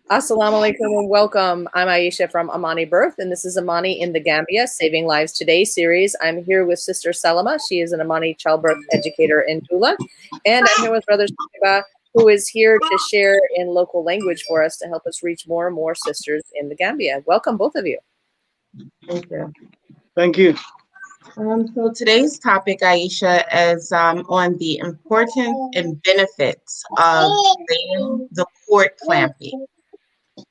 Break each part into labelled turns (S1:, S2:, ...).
S1: Assalamu alaikum and welcome. I'm Aisha from AMANI Birth, and this is AMANI in the Gambia Saving Lives Today series. I'm here with Sister Salama. She is an AMANI childbirth educator in Tula. And I'm here with Brother Siba, who is here to share in local language for us to help us reach more and more sisters in the Gambia. Welcome, both of you.
S2: Thank you.
S3: Thank you.
S2: So today's topic, Aisha, is on the importance and benefits of the cord clamping.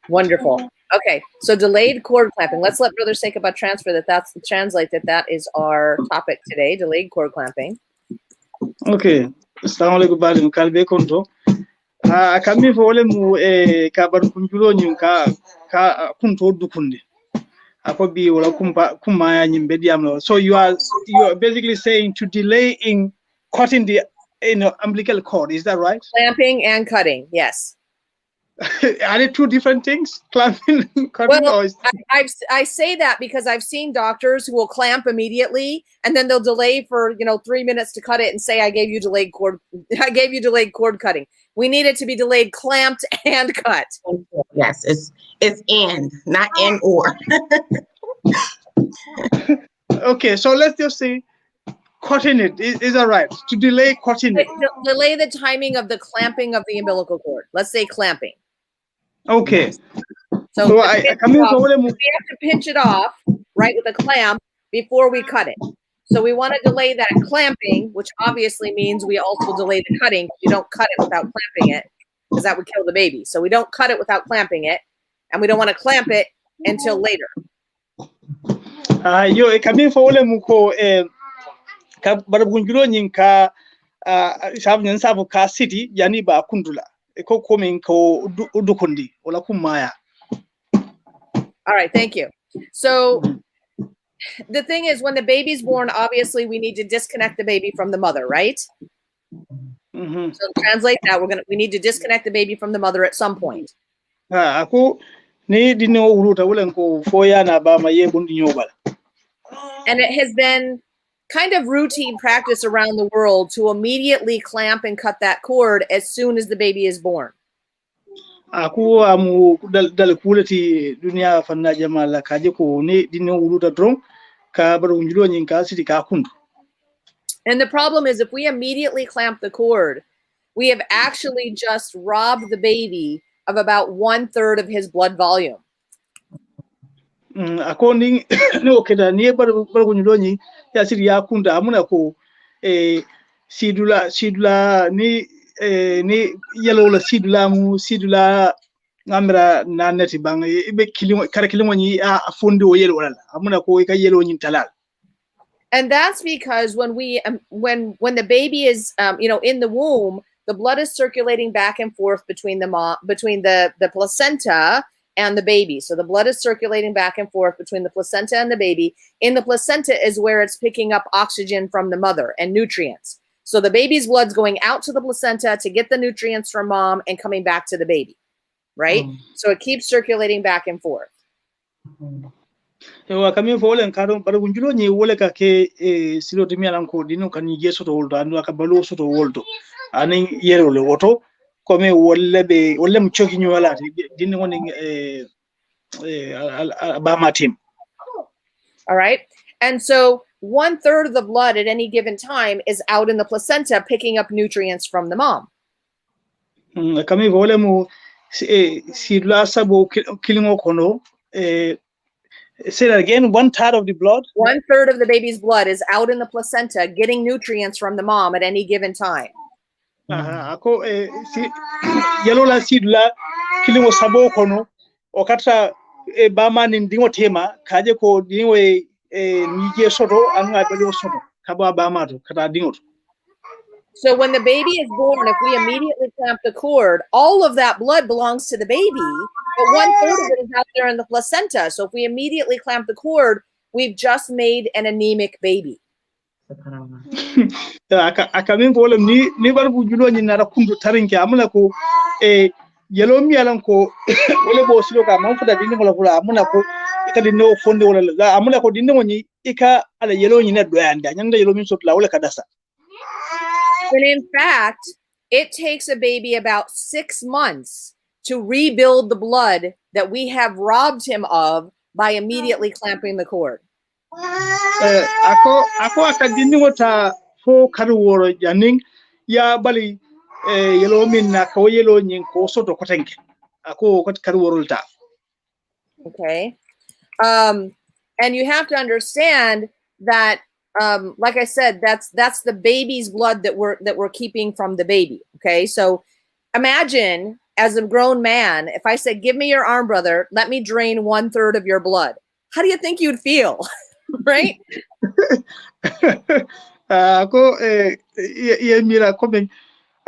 S1: Wonderful. Okay, so delayed cord clamping. Let's let Brother Sekaba translate that is our topic today, delayed cord clamping.
S3: Okay. Assalamu alaikum bali mkalbe konto. Kami fole mu kabar kunjulo nyunka ka kunto dukundi. Akobi wala kumaya nyimbe diamno. So you are basically saying to delay in cutting the umbilical cord, is that right?
S1: Clamping and cutting, yes.
S3: Are they two different things? Clamping, cutting,
S1: well,
S3: or is
S1: I say that because I've seen doctors who will clamp immediately and then they'll delay for 3 minutes to cut it and say I gave you delayed cord cutting. We need it to be delayed, clamped, and cut.
S2: Yes, it's and, not and or.
S3: Okay, so let's just say cutting it is that right? To delay cutting it.
S1: Delay the timing of the clamping of the umbilical cord. Let's say clamping.
S3: Okay.
S1: So we have to pinch it off, right, with a clamp before we cut it. So we want to delay that clamping, which obviously means we also delay the cutting. You don't cut it without clamping it, because that would kill the baby. So we don't cut it without clamping it, and we don't want to clamp it until later.
S3: Yo kami fawole muko ka barabunjuro nyinka sabnyan sabu ka city yani ba kundula ko komen ko udukundi wala kumaya.
S1: All right, thank you. So the thing is, when the baby's born, obviously we need to disconnect the baby from the mother, right?
S3: Mm-hmm.
S1: So translate that. We need to disconnect the baby from the mother at some point.
S3: Ako ni dino uruta wulen ko foya na ba ma yebundi nyobal.
S1: And it has been kind of routine practice around the world to immediately clamp and cut that cord as soon as the baby is born.
S3: Aku amu dal kulati dunia fanna jamala kaje ko ne dino uruta dron ka barabunjuro nyinka city ka kundu.
S1: And the problem is, if we immediately clamp the cord, we have actually just robbed the baby of about 1/3 of his blood volume.
S3: According no keda ni barabunjuro nyi ya city ya kunda amuna ko sidula ni yellow la sidula ngamra na neti bang ibe kilimo nyi a fundi o yellow wala amuna ko ka yellow nyi talal.
S1: And that's because when the baby is in the womb, the blood is circulating back and forth between the placenta and the baby. So the blood is circulating back and forth between the placenta and the baby. In the placenta is where it's picking up oxygen from the mother and nutrients. So the baby's blood's going out to the placenta to get the nutrients from mom and coming back to the baby, right? So it keeps circulating back and forth.
S3: Ewa kami folen karo barabunjuro nyi wole ka ke silotimi alanko dino kan yeso to woldo anu akabalo so to woldo anin yero le woto kome wolle mu choki nyola dino woni Bama team.
S1: All right. And so 1/3 of the blood at any given time is out in the placenta picking up nutrients from the mom.
S3: Kami vole mu sidla sabo kilingo kono say that again. 1/3 of the blood.
S1: 1/3 of the baby's blood is out in the placenta getting nutrients from the mom at any given time.
S3: Ako yellow la sidla kilingo sabo kono okata Bama ndingo tema kaje ko dinwe nije soto anga belo soto kaba Bama to kata dingo.
S1: So when the baby is born, if we immediately clamp the cord, all of that blood belongs to the baby, but 1/3 of it is out there in the placenta. So if we immediately clamp the cord, we've just made an anemic baby.
S3: Akamin ko ni barbu julo ni nara kundu tarinke amuna ko yellow mi alan ko wala bo silo ka man fuda dingo la fula amuna ko ikadi no fonde wala amuna ko dingo ni ika ala yellow ni na do anda nyanga yellow mi sotla wala kadasa.
S1: And in fact, it takes a baby about 6 months to rebuild the blood that we have robbed him of by immediately clamping the cord.
S3: Ako akadini wata fo karuworo janing ya bali yelo min na ko yelo nyin ko soto ko tanke ako ko karuworo ta.
S1: Okay. And you have to understand that like I said, that's the baby's blood that we're keeping from the baby. Okay. So imagine as a grown man, if I said, give me your arm, brother, let me drain 1/3 of your blood. How do you think you'd feel? Right?
S3: Ako ye mira ko ben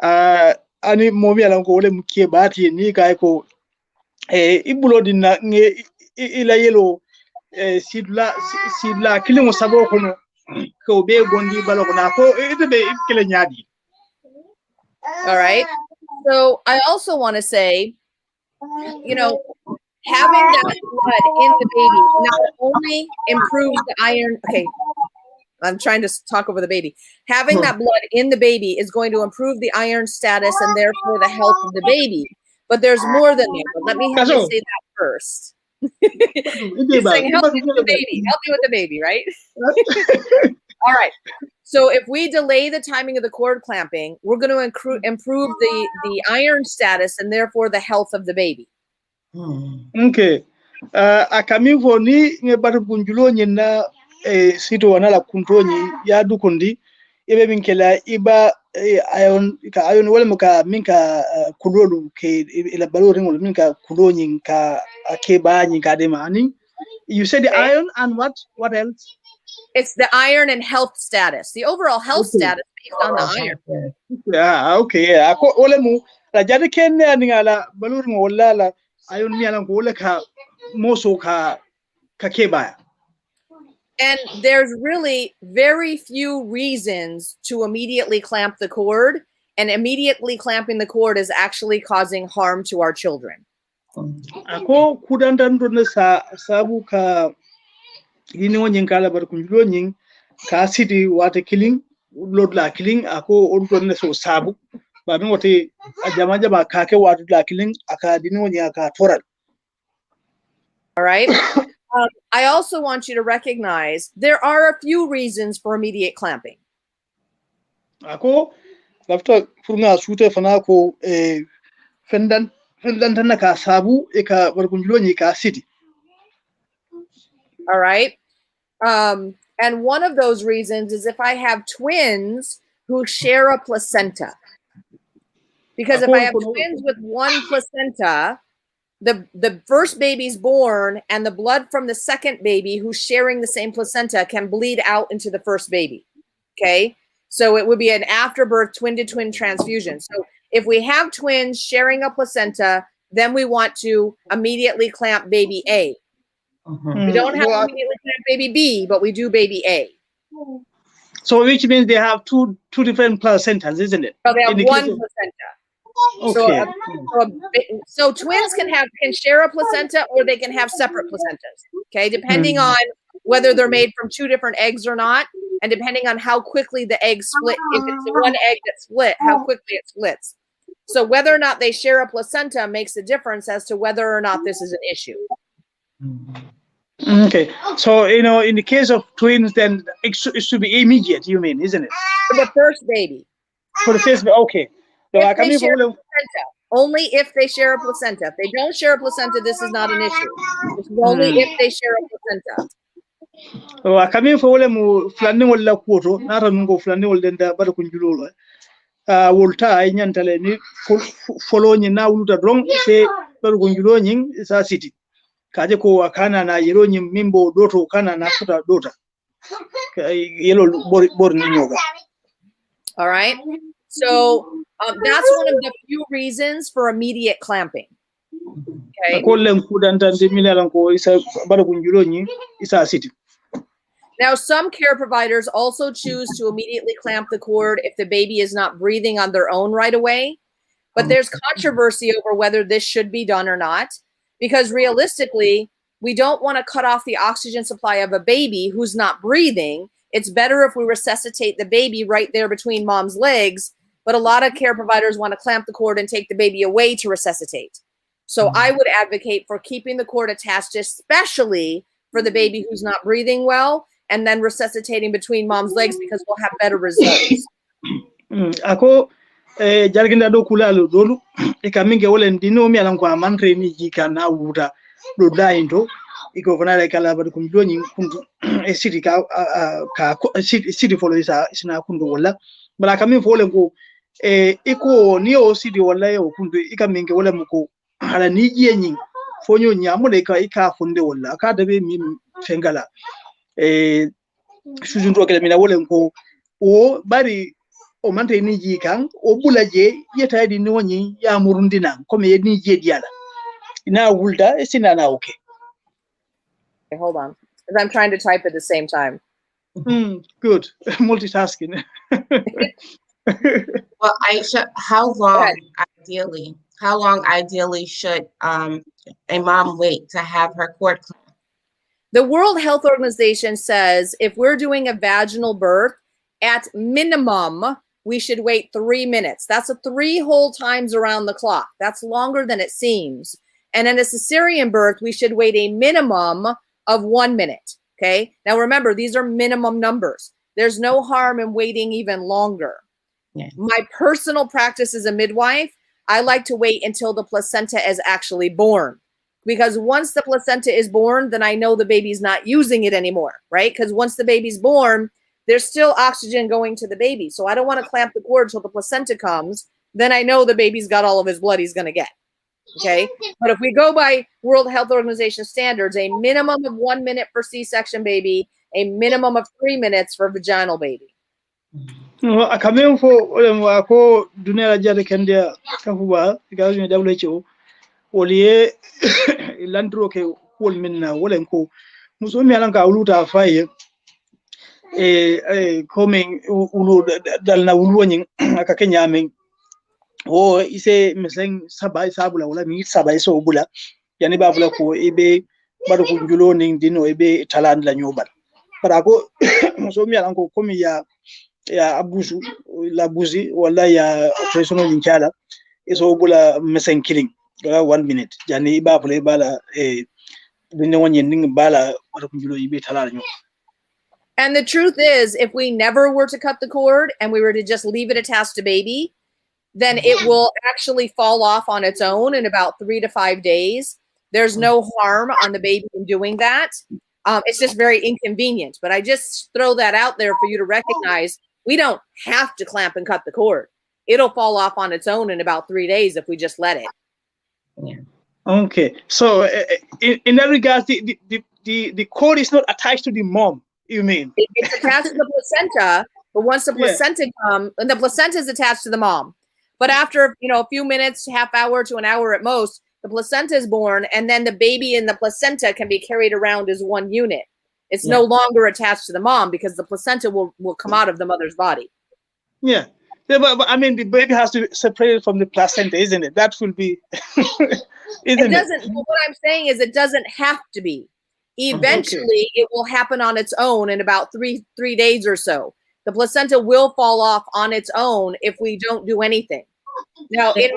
S3: ani momi ala ko le mukie bati ni kai ko ibulo dinna nge ila yelo sidla kilimo sabo kono ko be gondi balo ko na ko ite be kile nyadi.
S1: All right. So I also want to say, you know, having that blood in the baby not only improves the iron. Okay, I'm trying to talk over the baby. Having that blood in the baby is going to improve the iron status and therefore the health of the baby. But there's more than that. But let me have you say that first. He's saying, help me with the baby. Help me with the baby, right? All right. So if we delay the timing of the cord clamping, we're going to improve the iron status and therefore the health of the baby.
S3: Okay. Akami voni nge batu bunjulo nyina sito wanala kuntonyi ya dukundi ibe minkela iba ayon wala muka minka kulolu ke ila balori ngol minka kulonyi ka akeba nyi kademani. You said the iron and what else?
S1: It's the iron and health status. The overall health status based on the iron.
S3: Yeah, okay. Yeah. Ako wala mu la jadi kenne ningala balori ngol la ayon mi alam ko wala ka moso ka keba.
S1: And there's really very few reasons to immediately clamp the cord, and immediately clamping the cord is actually causing harm to our children.
S3: Ako kudandan don sa sabu ka yini wonyin kala bar kunjulo nyin ka sidi wata killing load la killing ako on don so sabu ba min wote ajama jama ka ke wata la killing aka dini wonyin aka toral.
S1: All right. I also want you to recognize there are a few reasons for immediate clamping.
S3: Ako lafta furna sute fana ko fendan tan ka sabu e ka barkunjulo ni ka city.
S1: All right. And one of those reasons is if I have twins who share a placenta. Because if I have twins with one placenta, the first baby's born and the blood from the second baby who's sharing the same placenta can bleed out into the first baby. Okay. So it would be an afterbirth twin-to-twin transfusion. So if we have twins sharing a placenta, then we want to immediately clamp baby A. We don't have to immediately clamp baby B, but we do baby A.
S3: So which means they have two different placentas, isn't it?
S1: So they have one placenta.
S3: Okay.
S1: So twins can share a placenta or they can have separate placentas. Okay, depending on whether they're made from two different eggs or not, and depending on how quickly the eggs split. If it's one egg that split, how quickly it splits. So whether or not they share a placenta makes a difference as to whether or not this is an issue.
S3: Okay, so in the case of twins, then it should be immediate. You mean, isn't it?
S1: For the first baby.
S3: For the first baby, okay. So
S1: if they share a placenta, only if they share a placenta. If they don't share a placenta, this is not an issue. This is only if they share a placenta.
S3: Oh, I come in for mu flani wala kuoto. Nara mungo flani wala denda bado kunjulolo. Volta inyantale ni follow ni na uluta drong se bado kunjulo nying isa city. Kaje ko akana na yero nyim mimbo doto kana na kuta dota. Yelo bor ni nyoga.
S1: All right. So that's one of the few reasons for immediate clamping. Okay. Now, some care providers also choose to immediately clamp the cord if the baby is not breathing on their own right away. But there's controversy over whether this should be done or not, because realistically, we don't want to cut off the oxygen supply of a baby who's not breathing. It's better if we resuscitate the baby right there between mom's legs but a lot of care providers want to clamp the cord and take the baby away to resuscitate. So I would advocate for keeping the cord attached, especially for the baby who's not breathing well, and then resuscitating between mom's legs because we'll have better results.
S3: Ako jarginda do kulalo dolu e kaminge wala ndino mi alan ko amantre ni jika na wuta do daindo iko vanala kala badu kumdo nyi kundu e siti ka siti folo isa sina kundu wala bala kamin fole ko iko ni o siti wala yo kundu ikaminge wala muko hala ni jienyi fonyo nyamu de ka ika funde wala ka dabe mi fengala sujunto kele mina wala ko o bari o mante ni ji kan o bulaje yeta di ni woni ya murundina comme ye ni je diala ina wulda e sina na okay.
S1: Okay, hold on, because I'm trying to type at the same time.
S3: Good. Multitasking.
S2: Well, Aisha, how long ideally should a mom wait to have her cord clamped?
S1: The World Health Organization says if we're doing a vaginal birth, at minimum, we should wait 3 minutes. That's 3 whole times around the clock. That's longer than it seems. And in a cesarean birth, we should wait a minimum of 1 minute. Okay. Now remember, these are minimum numbers. There's no harm in waiting even longer.
S2: Yeah.
S1: My personal practice as a midwife, I like to wait until the placenta is actually born. Because once the placenta is born, then I know the baby's not using it anymore, right? Because once the baby's born, there's still oxygen going to the baby. So I don't want to clamp the cord till the placenta comes. Then I know the baby's got all of his blood he's going to get. Okay. But if we go by World Health Organization standards, a minimum of 1 minute for C-section baby, a minimum of 3 minutes for vaginal baby.
S3: Akamem fo ako dunia jare kendia kafuba gazu ni WHO oliye landro ke wol minna wolen ko musomi alanka uluta faye coming ulu dal na ulu nyin aka kenya men o ise meseng sabai sabula wala mi sabai so bula yani babula ko ebe bado ko julo ning dino ebe talan la nyobal para ko musomi alanko komi ya abusu la buzi wala ya operation linchala iso bula meseng killing 1 minute yani babula bala dino nyin ning bala bado ko julo ebe talan nyo.
S1: And the truth is, if we never were to cut the cord and we were to just leave it attached to baby, then it will actually fall off on its own in about 3 to 5 days. There's no harm on the baby in doing that. It's just very inconvenient. But I just throw that out there for you to recognize we don't have to clamp and cut the cord. It'll fall off on its own in about 3 days if we just let it.
S2: Yeah.
S3: Okay. So in that regard, the cord is not attached to the mom. You mean
S1: it's attached to the placenta, but once the placenta comes, and the placenta is attached to the mom, but after a few minutes, half hour to an hour at most, the placenta is born, and then the baby in the placenta can be carried around as one unit. It's no longer attached to the mom because the placenta will come out of the mother's body.
S3: Yeah, but I mean the baby has to separate it from the placenta, isn't it? That will be.
S1: It doesn't. What I'm saying is, it doesn't have to be. Eventually, it will happen on its own in about three days or so. The placenta will fall off on its own if we don't do anything. Now, in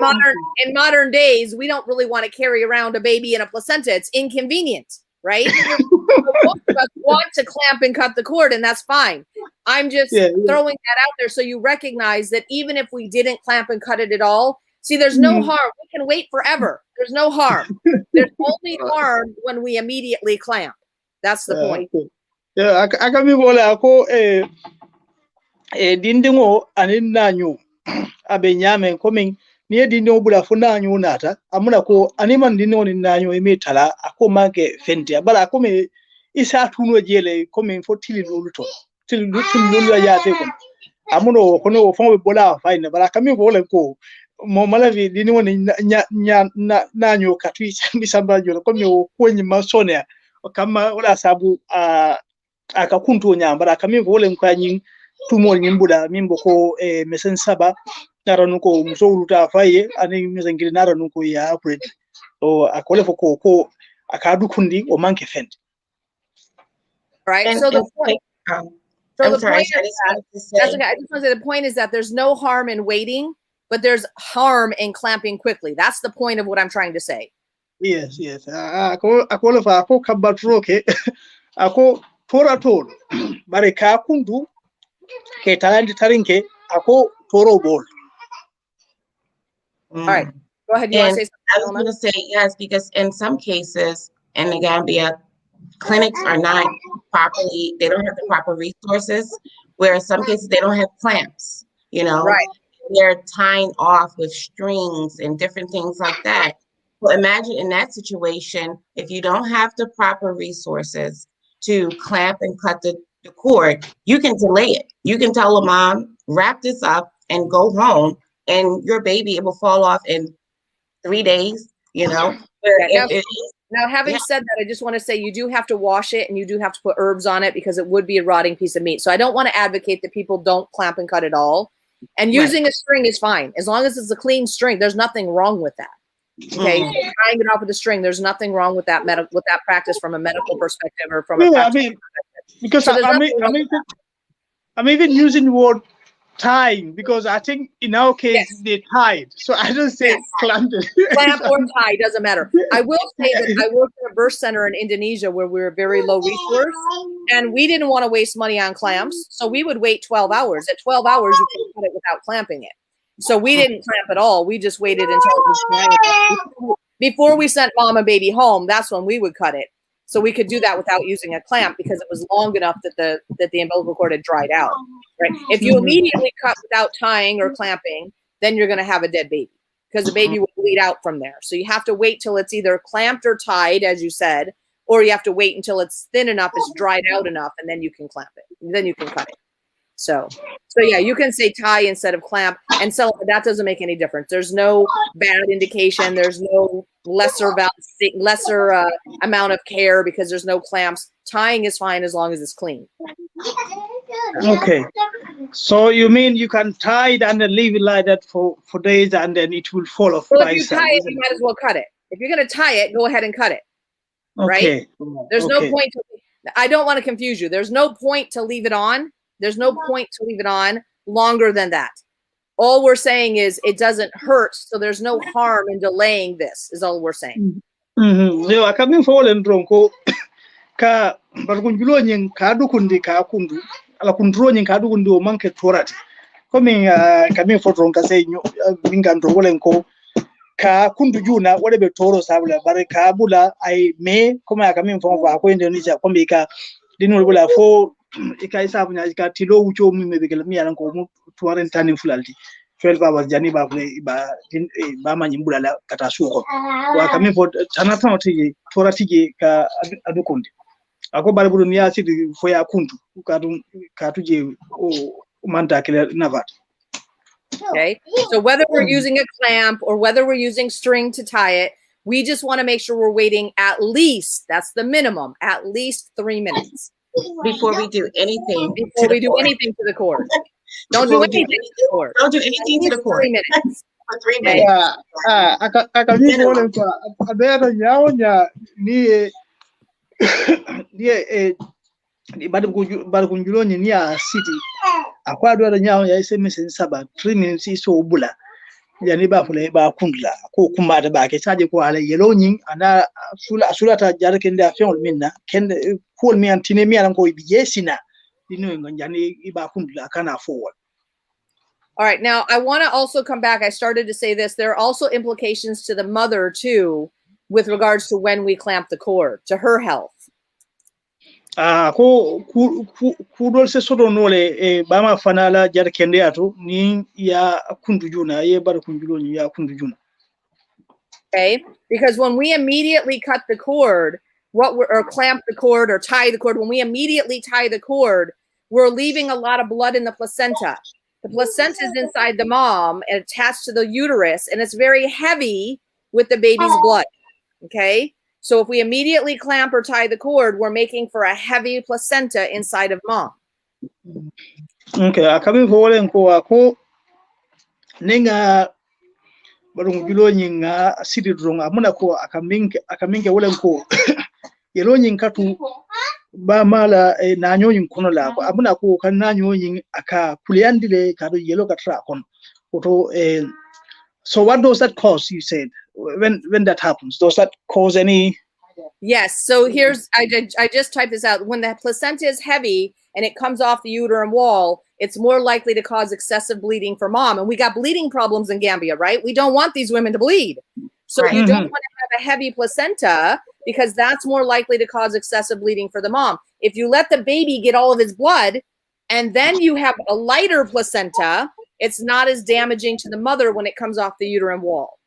S1: modern days, we don't really want to carry around a baby in a placenta. It's inconvenient, right? Most of us want to clamp and cut the cord, and that's fine. I'm just throwing that out there so you recognize that even if we didn't clamp and cut it at all, see, there's no harm. We can wait forever. There's no harm. There's only harm when we immediately clamp. That's the point.
S3: Yeah, I can be ako dindingo aninanyo abenyame coming near dindingo bula funanyo nata amuna ko animan dindingo ninanyo emetala ako make fentia bala akome isa tuno jele coming for tilulu ya teko amuno kono fon bola fine bala kami bola ko mo malavi dindingo nanyo katwi misamba jolo komi ko masone kama wala sabu akakunto nyambara kami vole kwanyi tumol nyimbuda mimbo ko mesen saba naranu ko musowuluta faye ani mesengiri naranu ko ya operate o akole foko ko akadu kundi o manke fend.
S1: Right.
S2: And
S1: so the point So
S2: I'm
S1: the
S2: sorry,
S1: point
S2: I
S1: is
S2: just
S1: that,
S2: wanted to
S1: that's
S2: say,
S1: okay. I just want to say the point is that there's no harm in waiting, but there's harm in clamping quickly. That's the point of what I'm trying to say.
S3: Yes, yes. Ako lefa ako kabatroke ako tora tol bare ka kundu ke talandi tarinke ako toro bol.
S1: All right, go ahead. You want to say something?
S2: I was going to say yes, because in some cases in the Gambia, clinics are not properly, they don't have the proper resources, where in some cases they don't have clamps, you know,
S1: Right.
S2: they're tying off with strings and different things like that. Well, imagine in that situation, if you don't have the proper resources to clamp and cut the cord, you can delay it. You can tell a mom, wrap this up and go home, and your baby, it will fall off in 3 days, you know.
S1: Yeah, now, having said that, I just want to say you do have to wash it and you do have to put herbs on it because it would be a rotting piece of meat. So I don't want to advocate that people don't clamp and cut at all. And using a string is fine. As long as it's a clean string, there's nothing wrong with that. Okay, so tying it off with a string, there's nothing wrong with that practice from a medical perspective or from a perspective.
S3: Because
S1: so
S3: I'm even using the word tying because I think in our case they tied. So I don't say clamped.
S1: Clamp or tie, doesn't matter. I will say that I worked at a birth center in Indonesia where we were very low resource and we didn't want to waste money on clamps. So we would wait 12 hours. At 12 hours, you can cut it without clamping it. So we didn't clamp at all. We just waited until it was dry. Before we sent mom and baby home, that's when we would cut it. So we could do that without using a clamp because it was long enough that the umbilical cord had dried out. Right? If you immediately cut without tying or clamping, then you're going to have a dead baby because the baby will bleed out from there. So you have to wait till it's either clamped or tied, as you said, or you have to wait until it's thin enough, it's dried out enough, and then you can clamp it. And then you can cut it. So yeah, you can say tie instead of clamp, and so that doesn't make any difference. There's no bad indication. There's no lesser amount of care because there's no clamps. Tying is fine as long as it's clean.
S3: Okay, so you mean you can tie it and then leave it like that for days and then it will fall off?
S1: Well, if you tie it, you might as well cut it. If you're going to tie it, go ahead and cut it.
S3: Okay.
S1: Right? There's no point. I don't want to confuse you. There's no point to leave it on. There's no point to leave it on longer than that. All we're saying is it doesn't hurt, so there's no harm in delaying this, is all we're saying.
S3: Yo akamin fo len tronko ka bargunjulo nyin ka dukundi ka kundu ala kundro nyin ka dukundi o manke torati komi kamin fo tronka say mingan to wolen ko ka kundu juna wala be toro sabula bare ka bula ay me kuma kamin fo ko Indonesia komi ka dinul bula fo ikai sabu nya ka tilo wucho mi me begel mi yalan ko mu tuaren tanin fulalti fel baba jani ba ba ma nyimbula la kata suko wa kami fo tanata tiji torati ka adukundi ako bare budun ya sidi fo ya kuntu ka tuje o manta kele navat.
S1: Okay, so whether we're using a clamp or whether we're using string to tie it, we just want to make sure we're waiting at least, that's the minimum, at least 3 minutes.
S2: Before we do anything.
S1: Before we do anything to the cord. Don't do anything to the cord.
S2: Don't do anything to the cord.
S1: 3 minutes.
S2: For 3 minutes.
S3: Akami wole kwa abera nyaonya ni ni badu ni ya city akwa do nyaonya SMS 7 3 minutes so bula yani ba fule ba kundla ko kuma da ba ke saje ko ala yelo nyin ana sula ta jar ken da fiol minna ken ko mi antine mi alan ko biyesina dino ngani ba kundla kana forward.
S1: All right, now I want to also come back. I started to say this. There are also implications to the mother too with regards to when we clamp the cord, to her health.
S3: Ko dol se sodo nole ba ma fanala jar kende ato ni ya kundujuna ye bar kunjulo ni ya kundujuna.
S1: Okay, because when we immediately cut the cord, or clamp the cord or tie the cord, when we immediately tie the cord, we're leaving a lot of blood in the placenta. The placenta is inside the mom and attached to the uterus, and it's very heavy with the baby's blood. Okay, so if we immediately clamp or tie the cord, we're making for a heavy placenta inside of mom.
S3: Okay, akabi volen ko ako ninga barung julo nyinga sidi dronga muna ko akaminge wolen ko yelo nyin katu ba mala nanyo yin kono la ko abuna ko kan nanyo yin aka kuliandile ka do yellow ka tra kon oto so what does that cause, you said, when that happens? Does that cause any?
S1: Yes. So here's, I just typed this out. When the placenta is heavy and it comes off the uterine wall, it's more likely to cause excessive bleeding for mom. And we got bleeding problems in Gambia, right? We don't want these women to bleed. So you don't want to have a heavy placenta because that's more likely to cause excessive bleeding for the mom. If you let the baby get all of his blood and then you have a lighter placenta, it's not as damaging to the mother when it comes off the uterine wall.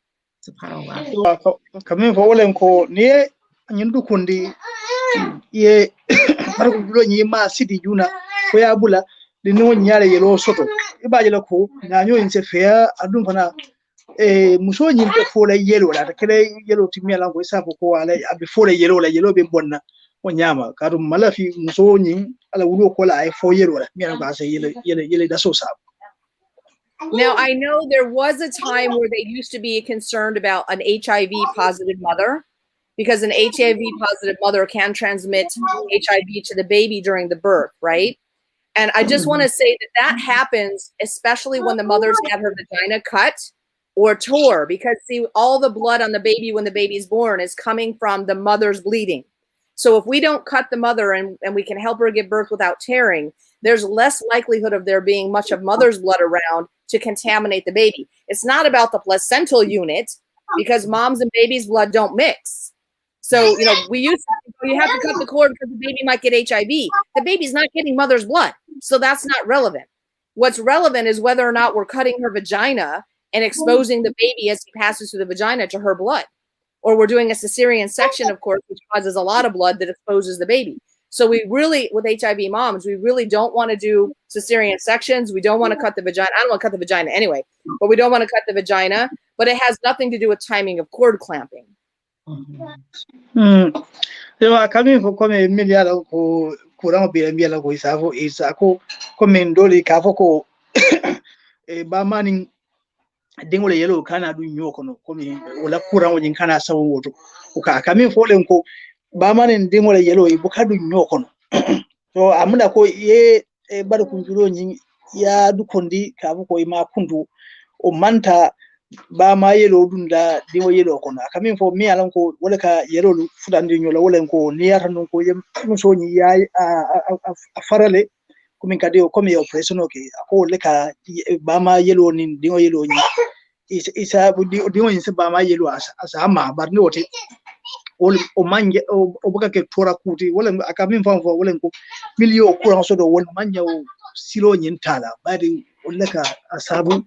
S3: Coming for Olenko near Kundi ye ma city Juna, where Abula, the no nyale yellow soto. Ibajako, Nanyo in Sefia, Adumana, a Musoni before a yellow, like a yellow to me along with Sapo before a yellow be bona, Wanyama, Karum Malafi, Musoni, Ala Kola, 4 year old, Mirabasa, yellow, that's so sad.
S1: Now, I know there was a time where they used to be concerned about an HIV positive mother because an HIV positive mother can transmit HIV to the baby during the birth, right? And I just want to say that happens, especially when the mother's had her vagina cut or tore, because see, all the blood on the baby when the baby's born is coming from the mother's bleeding. So if we don't cut the mother and we can help her give birth without tearing, there's less likelihood of there being much of mother's blood around to contaminate the baby. It's not about the placental unit because mom's and baby's blood don't mix. So, we used to, you have to cut the cord because the baby might get HIV. The baby's not getting mother's blood. So that's not relevant. What's relevant is whether or not we're cutting her vagina and exposing the baby as he passes through the vagina to her blood. Or we're doing a cesarean section, of course, which causes a lot of blood that exposes the baby. So we really, with HIV moms, we really don't want to do cesarean sections. We don't want to cut the vagina. I don't want to cut the vagina anyway, but we don't want to cut the vagina. But it has nothing to do with timing of cord clamping.
S3: Coming for coming million kurang bilang ko isavo is ako komendoli kafoko ba maning dingole yelo kana du nyoko no komi wala kurang wajin kana sawo woto uka coming for lenko ba manin dingole yelo ibuka du nyoko no so amuna ko ye bar kunjuro nyin ya du kondi kafoko ima kundu o manta ba ma yelo dunda dimo yelo kono coming for me alon ko wala ka yelo fudandi nyola wala ko niyata non ko yem so ni ya a farale kumin kadi o komi operation okay ko le ka ba ma yelo ni dimo yelo ni isa dimo ni se ba ma yelo asa ma bar ni wote o manje o buka ke tora kuti wala akamin fam fo wala ko milio ko so do wala manja o silo nyin tala badi wala ka asabu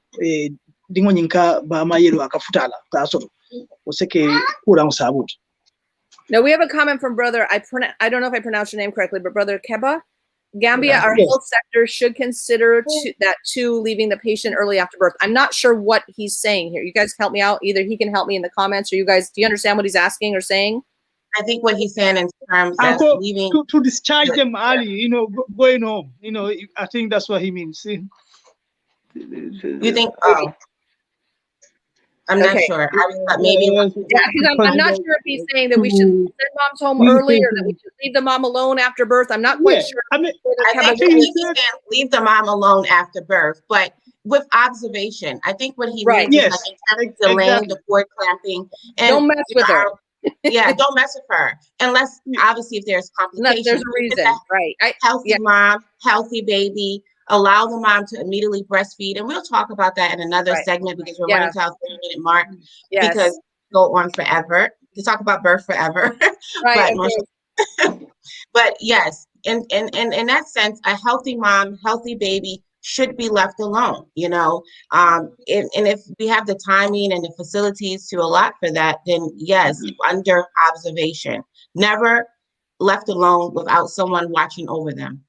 S3: dingo nyinka ba ma yelo akafutala taso oseke kurang sabu.
S1: Now we have a comment from brother, I don't know if I pronounced your name correctly, but brother Keba, Gambia, our health sector should consider that too, leaving the patient early after birth. I'm not sure what he's saying here. You guys help me out. Either he can help me in the comments or you guys, do you understand what he's asking or saying?
S2: I think what he's saying in terms of leaving
S3: to discharge them early, going home. I think that's what he means.
S2: You think? Oh, I'm not sure. I thought maybe.
S1: Yeah, because I'm not sure if he's saying that we should send moms home early or that we should leave the mom alone after birth. I'm not quite sure.
S2: I think he's saying leave the mom alone after birth, but with observation. I think what he means is like in terms of delaying the cord clamping. And
S1: don't mess with her.
S2: Yeah, don't mess with her unless obviously if there's complications.
S1: There's a reason, right?
S2: Healthy mom, healthy baby. Allow the mom to immediately breastfeed, and we'll talk about that in another segment because we're running to our 30-minute mark. Because go on forever. We talk about birth forever,
S1: right?
S2: But yes, in that sense, a healthy mom, healthy baby should be left alone. And if we have the timing and the facilities to allot for that, then yes, under observation, never left alone without someone watching over them.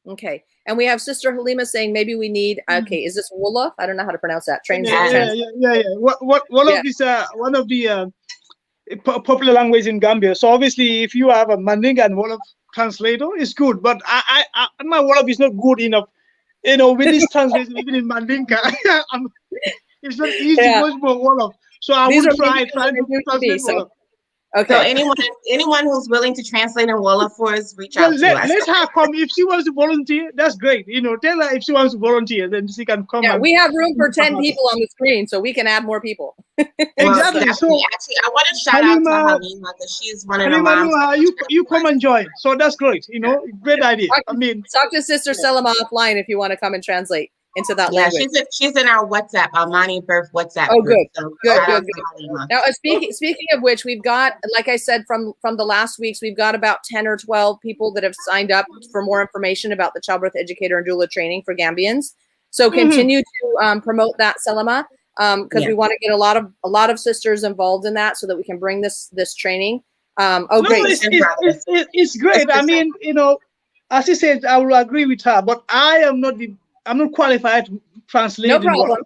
S1: Okay. And we have Sister Halima saying maybe we need, is this Wolof? I don't know how to pronounce that.
S3: Yeah. One of the popular language in Gambia. So obviously, if you have a Mandinga and Wolof translator, it's good. But my Wolof is not good enough. With this translation, even in Mandinka, it's not easy. Much more Wolof. So I will try to translate Wolof.
S1: Okay.
S2: So anyone who's willing to translate in Wolof for us, reach out to us.
S3: Let her come. If she wants to volunteer, that's great. Tell her if she wants to volunteer, then she can come.
S1: Yeah, we have room for 10 people on the screen, so we can add more people.
S3: Exactly.
S2: So actually, I want to shout out to Halima because she's one of the moms.
S3: You come and join. So that's great. Great idea.
S1: Talk to Sister Selma offline if you want to come and translate into that language.
S2: She's in our WhatsApp, AMANI Birth WhatsApp.
S1: Oh,
S2: group.
S1: good.
S2: So
S1: Good. Now, speaking of which, we've got, like I said, from the last weeks, we've got about 10 or 12 people that have signed up for more information about the childbirth educator and doula training for Gambians. So continue to promote that, Selma, because we want to get a lot of sisters involved in that so that we can bring this training. Great.
S3: It's great. I mean, as you said, I will agree with her, but I'm not qualified to translate.
S1: No problem.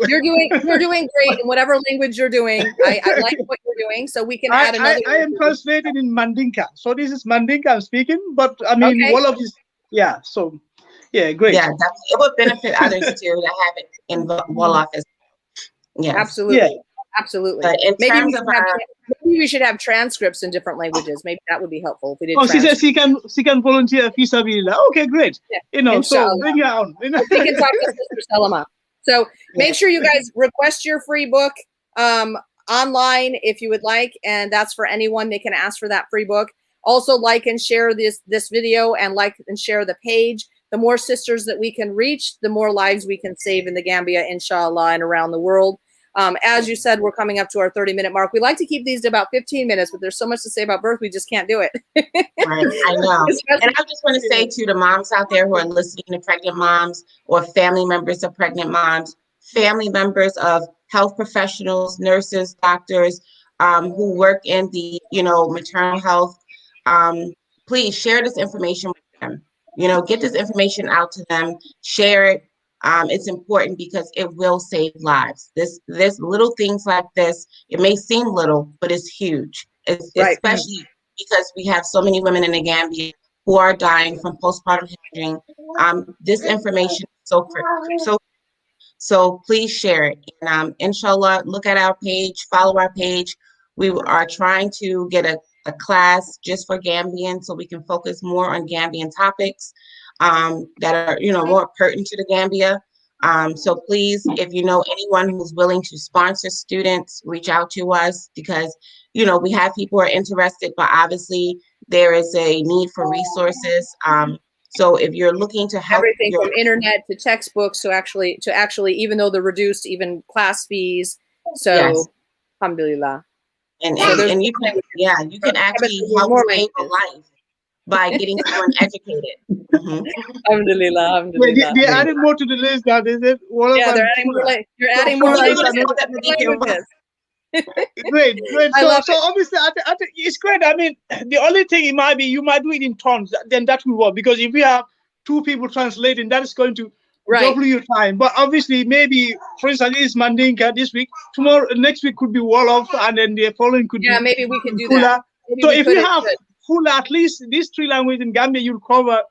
S1: You're doing great in whatever language you're doing. I like what you're doing, so we can add another.
S3: I am translated in Mandinka, so this is Mandinka I'm speaking, but I mean, all of this, so, great.
S2: Yeah, it would benefit others too to have it in Wolof as well. Yeah,
S1: absolutely. Absolutely.
S2: But in terms of
S1: maybe we should have transcripts in different languages. Maybe that would be helpful if we did.
S3: She says she can volunteer vis-a-vis. Okay, great. So bring her on.
S1: We can talk to Sister Selma. So make sure you guys request your free book online if you would like, and that's for anyone. They can ask for that free book. Also, like and share this video, and like and share the page. The more sisters that we can reach, the more lives we can save in the Gambia, inshallah, and around the world. As you said, we're coming up to our 30-minute mark. We like to keep these to about 15 minutes, but there's so much to say about birth, we just can't do it.
S2: Right, I know. And I just want to say to the moms out there who are listening, to pregnant moms or family members of pregnant moms, family members of health professionals, nurses, doctors who work in the, maternal health, please share this information with them. Get this information out to them, share it. It's important because it will save lives. This little things like this, it may seem little, but it's huge. Especially because we have so many women in the Gambia who are dying from postpartum hemorrhaging. This information is so please share it. And inshallah, look at our page, follow our page. We are trying to get a class just for Gambian so we can focus more on Gambian topics that are, more pertinent to the Gambia. So please, if you know anyone who's willing to sponsor students, reach out to us because, we have people who are interested, but obviously there is a need for resources. So if you're looking to help
S1: everything from internet to textbooks to actually, even though they're reduced, even class fees. So, alhamdulillah.
S2: And you can actually help save a life by getting someone educated.
S1: Alhamdulillah.
S3: They're adding more to the list now. They said,
S1: they're adding more. You're adding more languages.
S3: Great. So obviously, I think it's great. I mean, the only thing it might be, you might do it in tons, then that will work. Because if you have two people translating, that is going to double your time. But obviously, maybe, for instance, it's Mandinka this week. Next week could be Wolof, and then the following could be
S1: maybe we can do
S3: Hula.
S1: that.
S3: So if you have Hula, at least these three languages in Gambia, you'll cover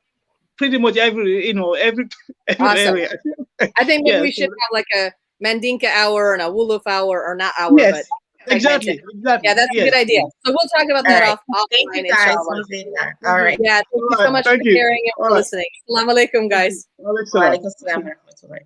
S3: pretty much every area.
S1: I think maybe we should have like a Mandinka hour and a Wolof hour, or not hour, but
S3: exactly.
S1: Yeah, that's a good idea. So we'll talk about that offline.
S2: Thank you guys. All right.
S1: Yeah, thank you so much for sharing and for listening. Assalamu alaikum, guys.
S2: Wa alaikum assalam.